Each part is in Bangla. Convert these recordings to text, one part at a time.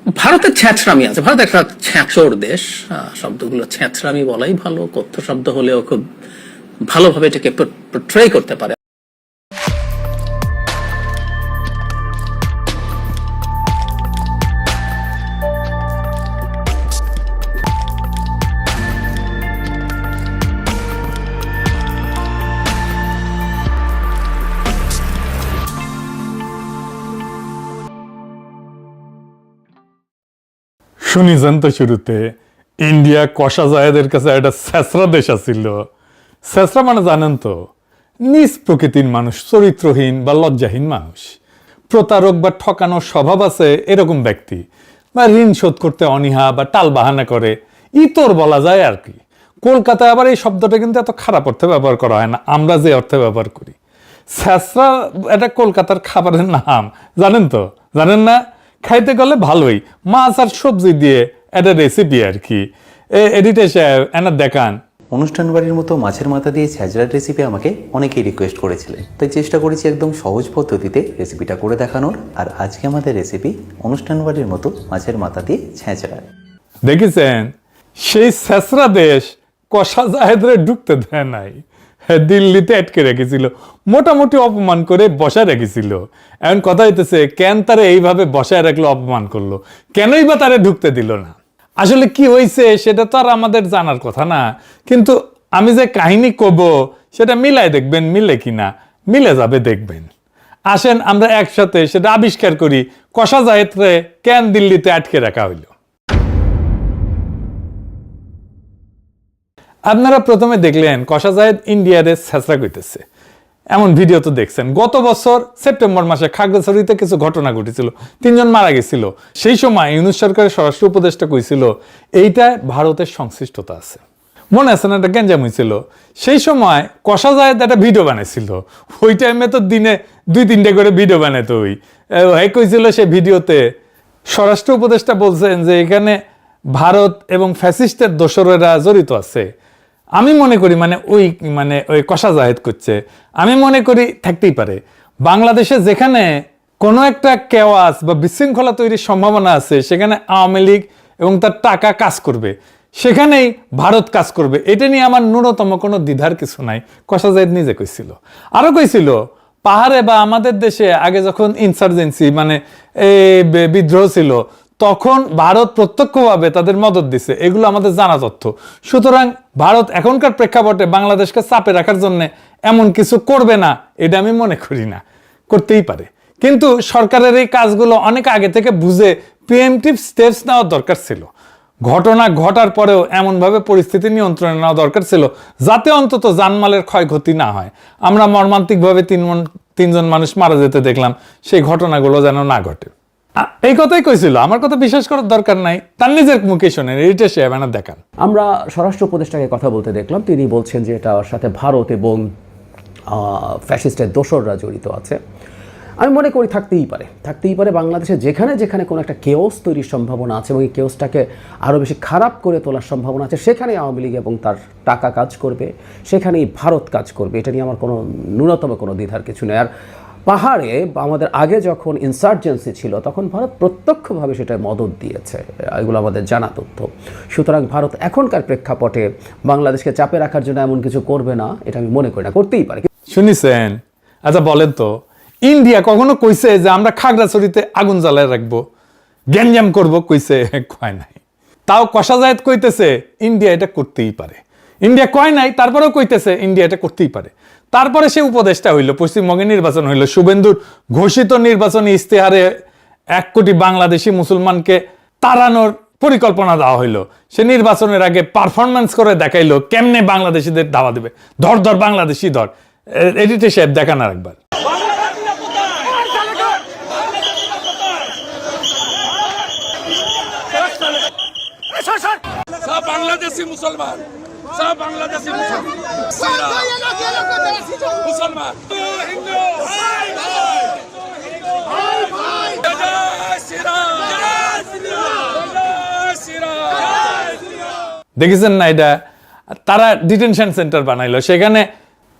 ভারতের ছ্যাঁচড়ামি আছে। ভারত একটা ছ্যাঁচড় দেশ, শব্দগুলো ছ্যাঁচড়ামি বলাই ভালো, কথ্য শব্দ হলেও খুব ভালোভাবে এটাকে পোর্ট্রে করতে পারে। শুনিছেন তো শুরুতে ইন্ডিয়া কষা জায়েদের কাছে একটা ছেঁচড়া দেশ আছিল। ছেঁচড়া মানে জানেন তো, নিজ প্রকৃতির মানুষ, চরিত্রহীন বা লজ্জাহীন মানুষ, প্রতারক বা ঠকানোর স্বভাব আছে এরকম ব্যক্তি, বা ঋণ শোধ করতে অনীহা বা টাল বাহানা করে, ইতর বলা যায় আর কি। কলকাতায় আবার এই শব্দটা কিন্তু এত খারাপ অর্থে ব্যবহার করা হয় না, আমরা যে অর্থে ব্যবহার করি। ছেঁচড়া এটা কলকাতার খাবারের নাম, জানেন তো? জানেন না? খাইতে গেলে ভালোই, মাছ আর সবজি দিয়ে একটা রেসিপি আর কি। এডিটর সাহেব এনার দেখান। অনুষ্ঠান বাড়ির মতো মাছের মাথা দিয়ে ছ্যাঁচড়ার রেসিপি আমাকে অনেকেই রিকোয়েস্ট করেছিলেন, তাই চেষ্টা করেছি একদম সহজ পদ্ধতিতে রেসিপিটা করে দেখানোর। আর আজকে আমাদের রেসিপি অনুষ্ঠান বাড়ির মতো মাছের মাথা দিয়ে ছ্যাঁচড়া। দেখেছেন, সেই ছেঁচড়া দেশ কষা জাহেদরে ঢুকতে দেয় নাই, দিল্লিতে আটকে রেখেছিল, মোটামুটি অপমান করে বসায় রেখেছিল। এখন কথা হইতেছে, কেন তারে এইভাবে বসায় রাখলো, অপমান করলো, কেনই বা তারে ঢুকতে দিল না? আসলে কি হয়েছে সেটা তো আর আমাদের জানার কথা না, কিন্তু আমি যে কাহিনী কব সেটা মিলাই দেখবেন, মিলে কিনা। মিলে যাবে দেখবেন। আসেন আমরা একসাথে সেটা আবিষ্কার করি, কষা জাহেদরে কেন দিল্লিতে আটকে রাখা হইল। আপনারা প্রথমে দেখলেন কষা জাহেদ ইন্ডিয়ারে ছেঁচড়া কইতেছে, এমন ভিডিও তো দেখছেন। গত বছর সেপ্টেম্বর মাসে খাগড়াছড়িতে কিছু ঘটনা ঘটেছিল, 3 জন মারা গেছিল। সেই সময় ইউনূস সরকারের স্বরাষ্ট্র উপদেষ্টা কইছিল এইটায় ভারতের সংশ্লিষ্টতা আছে, মনে আছে না? একটা গ্যাঞ্জাম হয়েছিল। সেই সময় কষা জাহেদ একটা ভিডিও বানাইছিল। ওই টাইমে তো দিনে 2-3টে করে ভিডিও বানাইতো। ওই কইছিল সে ভিডিওতে, স্বরাষ্ট্র উপদেষ্টা বলছেন যে এখানে ভারত এবং ফ্যাসিস্টের দোসরেরা জড়িত আছে। আমি মনে করি ওই কষা জাহেদ করছে, আমি মনে করি থাকতেই পারে। বাংলাদেশে যেখানে কোনো একটা কেওয়াস বা বিশৃঙ্খলা তৈরির সম্ভাবনা আছে, সেখানে আওয়ামী লীগ এবং তার টাকা কাজ করবে, সেখানেই ভারত কাজ করবে। এটা নিয়ে আমার ন্যূনতম কোনো দ্বিধার কিছু নাই। কষা জাহেদ নিজে কইছিল। আরো কইছিল, পাহাড়ে বা আমাদের দেশে আগে যখন ইনসার্জেন্সি বিদ্রোহ ছিল, তখন ভারত প্রত্যক্ষভাবে তাদের মদত দিছে। এগুলো আমাদের জানা তথ্য। সুতরাং ভারত এখনকার প্রেক্ষাপটে বাংলাদেশকে চাপে রাখার জন্য এমন কিছু করবে না, এটা আমি মনে করি না। করতেই পারে, কিন্তু সরকারের এই কাজগুলো অনেক আগে থেকে বুঝে প্রিএমটিভ স্টেপস নেওয়ার দরকার ছিল। ঘটনা ঘটার পরেও এমনভাবে পরিস্থিতি নিয়ন্ত্রণে নেওয়া দরকার ছিল যাতে অন্তত জানমালের ক্ষয়ক্ষতি না হয়। আমরা মর্মান্তিকভাবে 3 জন মানুষ মারা যেতে দেখলাম, সেই ঘটনাগুলো যেন না ঘটে। এই কথাই কইছিল, আমার কথা বিশ্বাস করার দরকার নাই, তার নিজের মুখে শোনেন। এইটা সে দেখান। আমরা স্বরাষ্ট্র উপদেষ্টাকে কথা বলতে দেখলাম, তিনি বলছেন যে এটার সাথে ভারত এবং ফ্যাসিস্টের দোসররা জড়িত আছে। আমি মনে করি থাকতেই পারে। বাংলাদেশে যেখানে যেখানে কোনো একটা কেওস তৈরির সম্ভাবনা আছে এবং এই কেওসটাকে আরও বেশি খারাপ করে তোলার সম্ভাবনা আছে, সেখানেই আওয়ামী লীগ এবং তার টাকা কাজ করবে, সেখানেই ভারত কাজ করবে। এটা নিয়ে আমার কোনো ন্যূনতম কোনো দ্বিধার কিছু নেই। আর পাহাড়ে আমাদের আগে যখন ইনসার্জেন্সি ছিল, তখন ভারত প্রত্যক্ষভাবে সেটায় মদত দিয়েছে, এগুলো আমাদের জানা তথ্য। সুতরাং ভারত এখনকার প্রেক্ষাপটে বাংলাদেশকে চাপে রাখার জন্য এমন কিছু করবে না, এটা আমি মনে করি না। করতেই পারে। শুনিছেন? আচ্ছা বলেন তো, ইন্ডিয়া কখনো কইছে যে আমরা খাগড়াছড়িতে আগুন জ্বালায় রাখবো, গ্যাঞ্জাম করবো? কইছে? কয় নাই। তাও কষা জাহেদ কইতেছে ইন্ডিয়া এটা করতেই পারে। ইন্ডিয়া কয় নাই, তারপরেও কইতেছে ইন্ডিয়া এটা করতেই পারে। তারপরে সে উপদেষ্টা হইল, পশ্চিমবঙ্গে নির্বাচন হইল, শুভেন্দুর ঘোষিত নির্বাচনী ইস্তেহারে 1 কোটি বাংলাদেশি মুসলমানকে তাড়ানোর পরিকল্পনা দেওয়া হইল। সে নির্বাচনের আগে পারফরমেন্স করে দেখাইলো কেমনে বাংলাদেশিদের ধাওয়া দেবে। ধর ধর বাংলাদেশি ধর। এডিটর সাহেব দেখান আর একবার। সব বাংলাদেশি মুসলমান, সব বাংলাদেশি মুসলমান, মুসলমান হিন্দু। দেখেছেন না? এটা তারা ডিটেনশন সেন্টার বানাইলো, সেখানে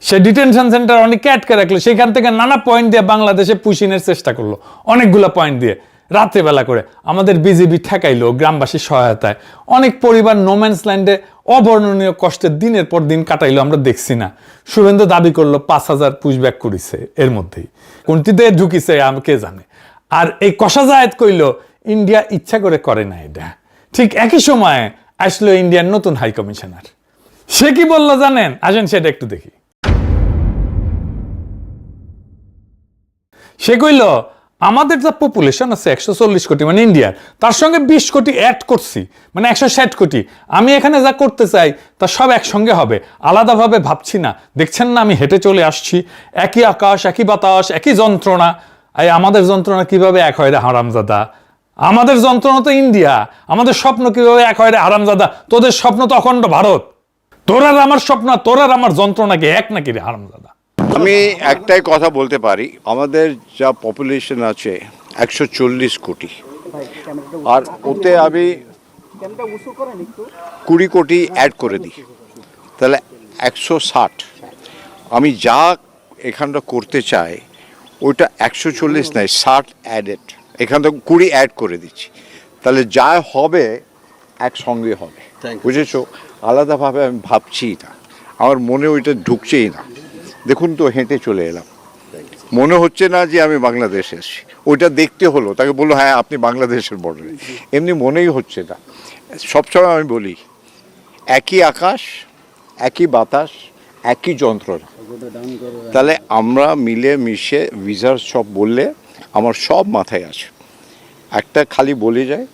সে ডিটেনশন সেন্টার অনেককে আটকে রাখলো, সেখান থেকে নানা পয়েন্ট দিয়ে বাংলাদেশে পুশিনের চেষ্টা করলো, অনেকগুলো পয়েন্ট দিয়ে রাত্রেবেলা করে আমাদের বিজিবি ঠেকাইলো গ্রামবাসীর সহায়তায়। অনেক পরিবার নোম্যান্স ল্যান্ডে অবর্ণনীয় কষ্টের দিনের পর দিন কাটাইলো, আমরা দেখছি না। শুভেন্দু দাবি করলো 5,000 পুশব্যাক করেছে, এর মধ্যেই কোনটিতে ঢুকিছে কে জানে। আর এই কষা জায়েদ কইলো ইন্ডিয়া ইচ্ছা করে না এটা। ঠিক একই সময়ে আসলো ইন্ডিয়ার নতুন হাই কমিশনার। সে কি বললো জানেন? আসেন সেটা একটু দেখি। সে কইল আমাদের যা পপুলেশন আছে 140 কোটি মানে ইন্ডিয়ার, তার সঙ্গে 20 কোটি অ্যাড করছি মানে 160 কোটি। আমি এখানে যা করতে চাই তা সব একসঙ্গে হবে, আলাদাভাবে ভাবছি না। দেখছেন না আমি হেঁটে চলে আসছি, একই আকাশ একই বাতাস একই যন্ত্রণা। এই আমাদের যন্ত্রণা কিভাবে এক হয় রে হারামজাদা? আমাদের যন্ত্রণা তো ইন্ডিয়া, আমাদের স্বপ্ন কিভাবে এক হয় রে হারামজাদা? তোদের স্বপ্ন তো অখণ্ড ভারত। তোর আর আমার স্বপ্ন, তোর আর আমার যন্ত্রণা কি এক নাকি রে হারামজাদা? আমি একটাই কথা বলতে পারি, আমাদের যা পপুলেশন আছে 140 কোটি, আর ওতে আমি 20 কোটি অ্যাড করে দিই, তাহলে 160। আমি যা এখানটা করতে চাই ওইটা 140 নয়, 60 অ্যাডেড, এখানটা 20 অ্যাড করে দিচ্ছি, তাহলে যা হবে একসঙ্গে হবে, বুঝেছো? আলাদাভাবে আমি ভাবছি না, আমার মনে ওইটা ঢুকছেই না। দেখুন তো হেঁটে চলে এলাম, মনে হচ্ছে না যে আমি বাংলাদেশে এসেছি। ওইটা দেখতে হলো, তাকে বললো হ্যাঁ আপনি বাংলাদেশের বর্ডারে, এমনি মনেই হচ্ছে না। সবসময় আমি বলি একই আকাশ একই বাতাস একই যন্ত্রণা, তাহলে আমরা মিলে মিশে ভিসার সব বললে আমার সব মাথায় আছে, একটা খালি বলে যায়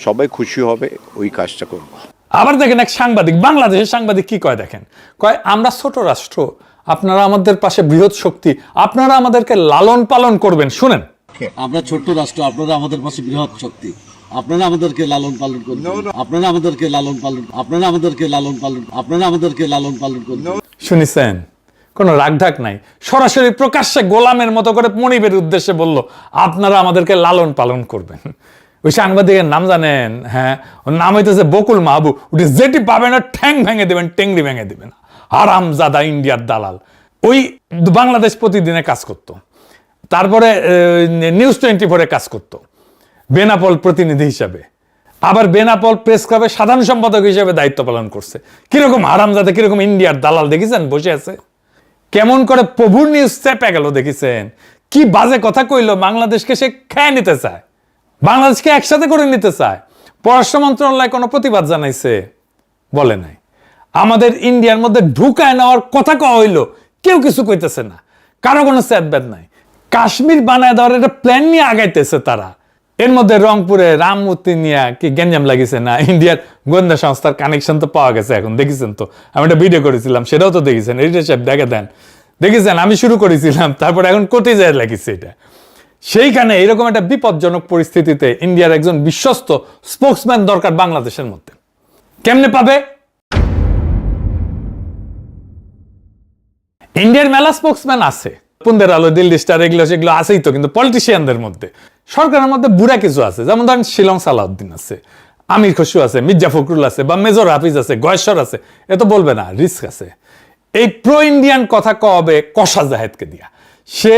সবাই খুশি হবে, ওই কাজটা করবো। আবার দেখেন এক সাংবাদিক, বাংলাদেশের সাংবাদিক কি কয় দেখেন, কয় আমরা ছোট রাষ্ট্র, আপনারা আমাদের পাশে বৃহৎ শক্তি, আপনারা আমাদেরকে লালন পালন করবেন। শুনেন, আমরা ছোট্ট রাষ্ট্র, আপনারা আমাদের পাশে বৃহৎ শক্তি, আপনারা আমাদেরকে লালন পালন করবেন, আপনারা আমাদেরকে লালন পালন, আপনারা আমাদেরকে লালন পালন, আপনারা আমাদেরকে লালন পালন করবেন। শুনেছেন? কোনো রাগঢাক নাই, সরাসরি প্রকাশ্যে গোলামের মতো করে মনিবের উদ্দেশ্যে বলল আপনারা আমাদেরকে লালন পালন করবেন। ওই সাংবাদিকের নাম জানেন? হ্যাঁ, ওর নাম হইতেছে বকুল মাহবুব। উঠে যেটি পাবেন ঠ্যাং ভেঙে দেবেন, টেংরি ভেঙে দেবেন। আরামজাদা ইন্ডিয়ার দালাল। ওই বাংলাদেশ প্রতিদিনে কাজ করতো, তারপরে নিউজ 24-এ কাজ করতো বেনাপোল প্রতিনিধি হিসাবে, আবার বেনাপোল প্রেস ক্লাবের সাধারণ সম্পাদক হিসেবে দায়িত্ব পালন করছে। কিরকম হারামজাদা, কিরকম ইন্ডিয়ার দালাল দেখেছেন? বসে আছে কেমন করে প্রভুর নিউজ চেপে গেল, দেখেছেন? কি বাজে কথা কইলো, বাংলাদেশকে সে খেয়ে নিতে চায়, বাংলাদেশকে একসাথে করে নিতে চায়। পররাষ্ট্র মন্ত্রণালয় কোনো প্রতিবাদ জানাইছে? বলে নাই। আমাদের ইন্ডিয়ার মধ্যে ঢুকায় নেওয়ার কথা কওয়া হইলো, কেউ কিছু কইতেছে না, কারো কোনো স্যাদব্যাদ নাই। কাশ্মীর বানায় দেওয়ার একটা প্ল্যান নিয়ে আগাইতেছে তারা। এর মধ্যে রংপুরে রামমূর্তি নিয়ে কি গ্যাঞ্জাম লাগিয়েছে না? ইন্ডিয়ার গোয়েন্দা সংস্থার কানেকশন তো পাওয়া গেছে এখন, দেখেছেন তো? আমি একটা ভিডিও করেছিলাম, সেটাও তো দেখেছেন, এডিটর সাহেব দেখে দেন, দেখেছেন? আমি শুরু করেছিলাম, তারপর এখন কোটি যায় লাগিয়েছে এটা। সেইখানে এরকম একটা বিপজ্জনক পরিস্থিতিতে ইন্ডিয়ার একজন বিশ্বস্ত স্পোকসম্যান দরকার বাংলাদেশের মধ্যে। কেমনে পাবে? ইন্ডিয়ার মেলা স্পোকসম্যান আছে, পুন্দের আলো, দিল্লি স্টার, এগুলো সেগুলো আছেই তো, কিন্তু পলিটিশিয়ানদের মধ্যে, সরকারের মধ্যে বুড়া কিছু আছে, যেমন ধরেন শিলং সালাউদ্দিন আছে, আমির খসরু আছে, মির্জা ফখরুল আছে, বা মেজর হাফিজ আছে, গয়েশ্বর আছে, এ তো বলবে না, রিস্ক আছে। এই প্রো ইন্ডিয়ান কথা কবে কষা জাহেদকে দিয়া, সে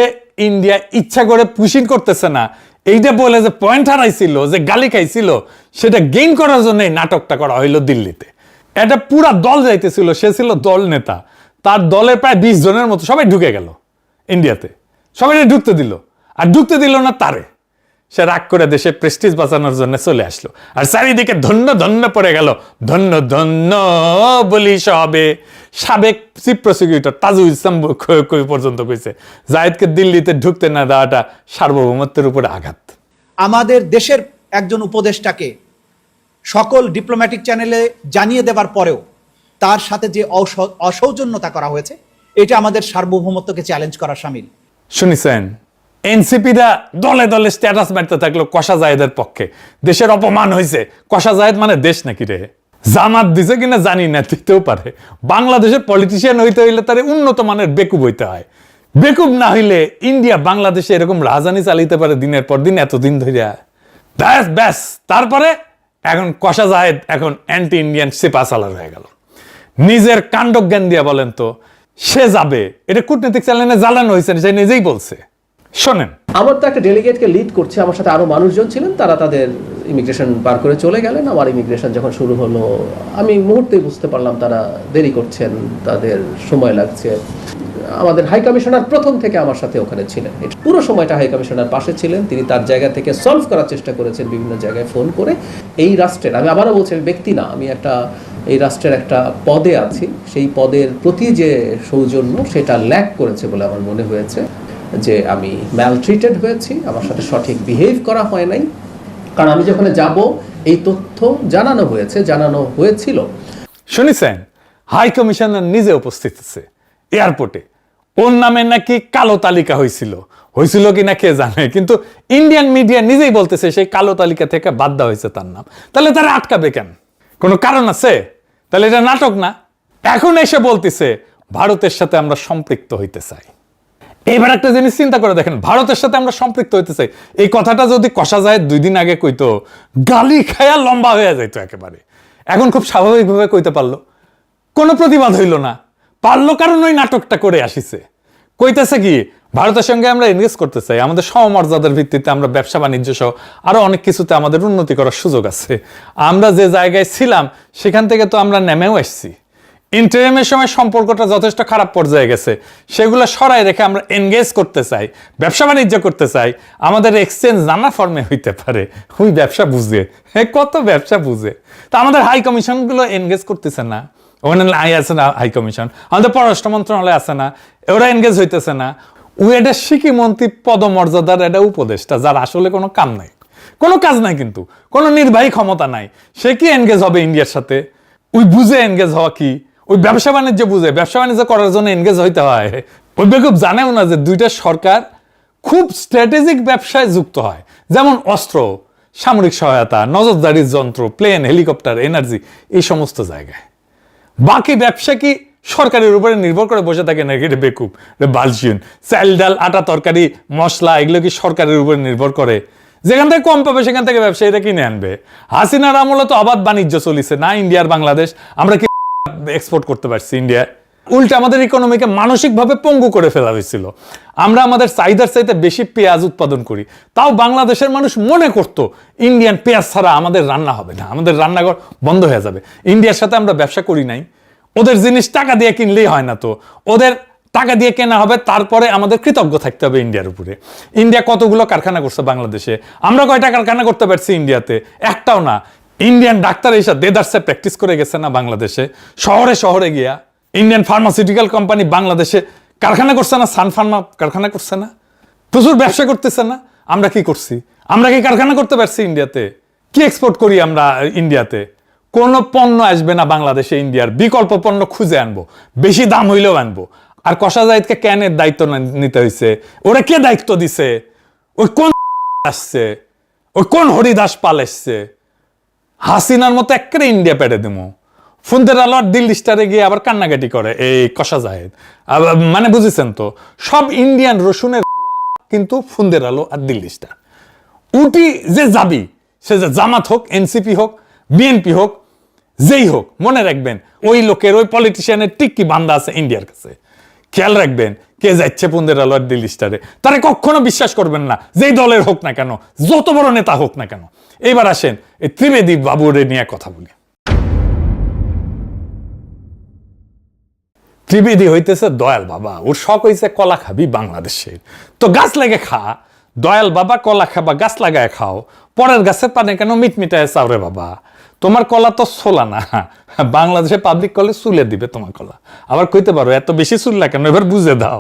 ইন্ডিয়া ইচ্ছা করে পুশিং করতেছে না, এইটা বলে যে পয়েন্ট হারাইছিল, যে গালি খাইছিল, সেটা গেইন করার জন্য এই নাটকটা করা হইলো দিল্লিতে। এটা পুরা দল যাইতেছিল, সে ছিল দল নেতা, তার দলের প্রায় 20 জনের মতো সবাই ঢুকে গেল ইন্ডিয়াতে, সবাই ঢুকতে দিল, আর ঢুকতে দিল না তারে। সে রাগ করে দেশে প্রেস্টিজ বাঁচানোর জন্য চলে আসলো, আর চারিদিকে ধন্য ধন্য পড়ে গেল, ধন্য ধন্য বলি সবে। সাবেক চিফ প্রসিকিউটর তাজুল ইসলাম পর্যন্ত কইছে জায়েদকে দিল্লিতে ঢুকতে না দেওয়াটা সার্বভৌমত্বের উপরে আঘাত। আমাদের দেশের একজন উপদেষ্টাকে সকল ডিপ্লোম্যাটিক চ্যানেলে জানিয়ে দেবার পরেও তার সাথে যে অসৌজন্যতা করা হয়েছে, এটা আমাদের সার্বভৌমত্বকে চ্যালেঞ্জ করা শামিল। শুনেছেন? এনসিপিরা দলে দলে স্ট্যাটাস মারতে থাকলো কষা জায়েদের পক্ষে, দেশের অপমান হয়েছে। কষা জায়েদ মানে দেশ নাকি রে? জামাত দিছে কিনা জানি না, দিতেও পারে। বাংলাদেশের পলিটিশিয়ান হইতে হইলে তার উন্নত মানের বেকুব হইতে হয়। বেকুব না হইলে ইন্ডিয়া বাংলাদেশে এরকম রাজধানী চালিতে পারে দিনের পর দিন, এতদিন ধরে। ব্যাস ব্যাস, তারপরে এখন কষা জায়েদ এখন অ্যান্টি ইন্ডিয়ান সিপা সালার হয়ে গেল। নিজের কাণ্ডজ্ঞান দিয়ে বলেন তো, সে যাবে, এটা কূটনৈতিক চ্যানেলে জ্বালানো হয়েছে, সে নিজেই বলছে। শোনেন। আমার তো একটা ডেলিগেটকে লিড করছে, আমার সাথে আরো মানুষজন ছিলেন, তারা তাদের ইমিগ্রেশন পার করে চলে গেলেন। আমার ইমিগ্রেশন যখন শুরু হলো আমি মুহূর্তেই বুঝতে পারলাম তারা দেরি করছেন, তাদের সময় লাগছে। আমাদের হাই কমিশনার প্রথম থেকে আমার সাথে ওখানে ছিলেন, পুরো সময়টা হাই কমিশনার পাশে ছিলেন। তিনি তার জায়গা থেকে সলভ করার চেষ্টা করেছেন বিভিন্ন জায়গায় ফোন করে। এই রাষ্ট্রের, আমি আবারও বলছি, আমি ব্যক্তি না, আমি এই রাষ্ট্রের একটা পদে আছি, সেই পদের প্রতি যে সৌজন্য সেটা ল্যাক করেছে বলে আমার মনে হয়েছে, যে আমি ম্যালট্রিটেড হয়েছি, আমার সাথে সঠিক বিহেভ করা হয় নাই। কারণ আমি যখন যাব এই তথ্য জানানো হয়েছিল। শুনেছেন, হাই কমিশনার নিজে উপস্থিত আছে এয়ারপোর্টে। ওর নামে নাকি কালো তালিকা হয়েছিল কিনা কে জানে, কিন্তু ইন্ডিয়ান মিডিয়া নিজেই বলতেছে সেই কালো তালিকা থেকে বাদ দেওয়া হয়েছে তার নাম। তাহলে তারা আটকাবে কেন? কোনো কারণ আছে? তাহলে এটা নাটক না? এখন এসে বলতেছে ভারতের সাথে আমরা সম্পৃক্ত হইতে চাই। এবার একটা জিনিস চিন্তা করে দেখেন, ভারতের সাথে আমরা সম্পৃক্ত হইতে চাই, এই কথাটা যদি কষা যায় 2 দিন আগে কইতো, গালি খায়া লম্বা হয়ে যাইতো একেবারে। এখন খুব স্বাভাবিকভাবে কইতে পারলো, কোনো প্রতিবাদ হইল না। পারলো কারণ ওই নাটকটা করে আসিছে। কইতেছে কি, ভারতের সঙ্গে আমরা এনগেজ করতে চাই, আমাদের সমমর্যাদার ভিত্তিতে আমরা ব্যবসা বাণিজ্য সহ আরো অনেক কিছুতে আমাদের উন্নতি করার সুযোগ আছে। আমরা যে জায়গায় ছিলাম সেখান থেকে তো আমরা নেমেও আসছি। ইন্টারিমের সময় সম্পর্কটা যথেষ্ট খারাপ পর্যায়ে গেছে, সেগুলো সরাই রেখে আমরা এনগেজ করতে চাই, ব্যবসা বাণিজ্য করতে চাই। আমাদের এক্সচেঞ্জ নানা ফর্মে হইতে পারে। ওই ব্যবসা বুঝে, কত ব্যবসা বুঝে। তা আমাদের হাই কমিশনগুলো এনগেজ করতেছে না, ওখানে আছে না হাই কমিশন, আমাদের পররাষ্ট্র মন্ত্রণালয় আছে না, ওরা এনগেজ হইতেছে না। ওই একটা শিক্ষি মন্ত্রী পদমর্যাদার একটা উপদেষ্টা, যার আসলে কোনো কাম নাই, কোনো কাজ নাই, কিন্তু কোনো নির্বাহী ক্ষমতা নাই। সে কি এনগেজ হবে ইন্ডিয়ার সাথে? ওই বুঝে এনগেজ হওয়া কি? ওই ব্যবসা বাণিজ্য বুঝে, ব্যবসা বাণিজ্য করার জন্য এনগেজ হইতে হয়। ওই বেকুব জানেও না যে দুইটা সরকার খুব স্ট্র্যাটেজিক ব্যবসায় যুক্ত হয়, যেমন অস্ত্র, সামরিক সহায়তা, নজরদারির যন্ত্র, প্লেন, হেলিকপ্টার, এনার্জি, এই সমস্ত জায়গায়। বাকি ব্যবসা কি সরকারের উপরে নির্ভর করে বসে থাকে নাকি? রে বেকুব, রে বালসিয়ন। চাল ডাল আটা তরকারি মশলা এগুলো কি সরকারের উপরে নির্ভর করে? যেখান থেকে কম পাবে সেখান থেকে ব্যবসায়ীরা কিনে আনবে। হাসিনার আমলে তো অবাধ বাণিজ্য চলিছে না ইন্ডিয়ার বাংলাদেশ, আমরা কি এক্সপোর্ট করতে পারছি ইন্ডিয়া? উল্টে আমাদের ইকোনমিকে মানসিকভাবে পঙ্গু করে ফেলা হয়েছিল। আমরা আমাদের চাহিদার চাইতে বেশি পেঁয়াজ উৎপাদন করি, তাও বাংলাদেশের মানুষ মনে করতো ইন্ডিয়ান পেঁয়াজ ছাড়া আমাদের রান্না হবে না, আমাদের রান্নাঘর বন্ধ হয়ে যাবে। ইন্ডিয়ার সাথে আমরা ব্যবসা করি নাই, ওদের জিনিস টাকা দিয়ে কিনলেই হয় না, তো ওদের টাকা দিয়ে কেনা হবে, তারপরে আমাদের কৃতজ্ঞ থাকতে হবে ইন্ডিয়ার উপরে। ইন্ডিয়া কতগুলো কারখানা করছে বাংলাদেশে, আমরা কয়টা কারখানা করতে পারছি ইন্ডিয়াতে? একটাও না। ইন্ডিয়ান ডাক্তার এসে দেদারসে প্র্যাকটিস করে গেছে না বাংলাদেশে, শহরে শহরে গিয়া। ইন্ডিয়ান ফার্মাসিউটিক্যাল কোম্পানি বাংলাদেশে কারখানা করছে না, সান ফার্মা কারখানা করছে না, প্রচুর ব্যবসা করতেছে না। আমরা কি করছি? আমরা কি কারখানা করতে পারছি ইন্ডিয়াতে? কি এক্সপোর্ট করি আমরা ইন্ডিয়াতে? কোনো পণ্য আসবে না বাংলাদেশে ইন্ডিয়ার, বিকল্প পণ্য খুঁজে আনবো, বেশি দাম হইলেও আনবো। আর কষা জাহিদকে কেনের দায়িত্ব নিতে হয়েছে? ওরা কে দায়িত্ব দিছে? ওই কোন আসছে? ওই কোন হরিদাস পাল এসছে? হাসিনার মতো একেবারে ইন্ডিয়া পেটে দেবো। ফুন্দের আলো আর দিল্লি স্টারে গিয়ে আবার কান্নাকাটি করে এই কষা জাহেদ। মানে বুঝেছেন তো, সব ইন্ডিয়ান রসুনের কিন্তু ফুন্দের আলো আর দিল্লি স্টার। উটি যে যাবি, সে যে জামাত হোক, এনসিপি হোক, বিএনপি হোক, যেই হোক, মনে রাখবেন ওই লোকের, ওই পলিটিশিয়ানের টিক্কি বান্ধা আছে ইন্ডিয়ার কাছে। খেয়াল রাখবেন কে যাচ্ছে পুন্দের আলো আর দিল্লি স্টারে। তারা কখনো বিশ্বাস করবেন না, যেই দলের হোক না কেন, যত বড় নেতা হোক না কেন। এবার আসেন এই ত্রিবেদী বাবুরে নিয়ে কথা বলি। ত্রিবেদী হইতেছে দয়াল বাবা, ওর শখ হইছে কলা খাবি বাংলাদেশের, তো গাছ লাগে খা। দয়াল বাবা কলা খাবা, গাছ লাগায় খাও, পরের গাছের পানে কেন মিটমিটায় চাও রে বাবা। তোমার কলা তো ছোলা না, বাংলাদেশে পাবলিক কলে চুলে দিবে তোমার কলা। আবার কইতে পারো এত বেশি চুললা কেন, এবার বুঝে দাও।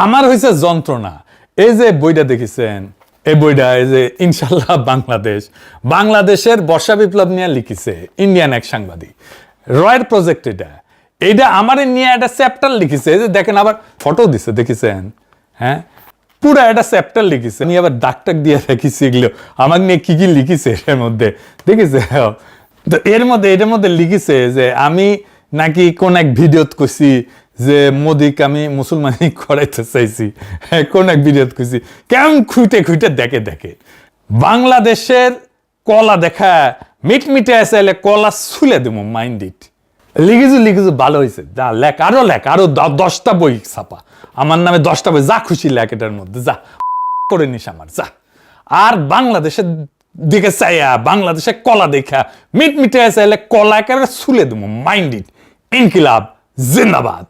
আমার হইছে যন্ত্রণা। এই যে বইটা দেখেছেন, এই বইটা এই যে ইনশাল্লাহ বাংলাদেশ, বাংলাদেশের বর্ষা বিপ্লব নিয়ে লিখিছে ইন্ডিয়ান এক সাংবাদিক, রয়ের প্রজেক্ট। এইটা আমার নিয়ে একটা চ্যাপ্টার লিখিছে, যে দেখেন আবার ফটো দিছে, দেখেছেন? হ্যাঁ, পুরো একটা চ্যাপ্টার লিখিছে। আমি আবার ডাক্তার দিয়ে দেখিছি এগুলো আমার নিয়ে কি কি লিখিছে এর মধ্যে, দেখেছে? তো এটার মধ্যে লিখিছে যে আমি নাকি কোন এক ভিডিওত কইছি যে মোদিকে আমি মুসলমানি করাইতে চাইছি, কোন এক ভিডিওত কইছি। কেমন খুঁটে খুঁটে দেখে বাংলাদেশের কলা দেখা মিটমিটে চাইলে কলা ছুলে দেবো মাইন্ড ইট। লিখেছো ভালো হয়েছে, যা লেখ, আরো 10টা বই ছাপা আমার নামে, 10টা বই, যা খুশি লেখ এটার মধ্যে, যা করে নিস আমার যা। আর বাংলাদেশের দিকে চাইয়া বাংলাদেশে কলা দেখা মিট মিটে চাইলে কলা একেবারে ছুলে দেবো। Mind it. ইনকিলাব জিন্দাবাদ।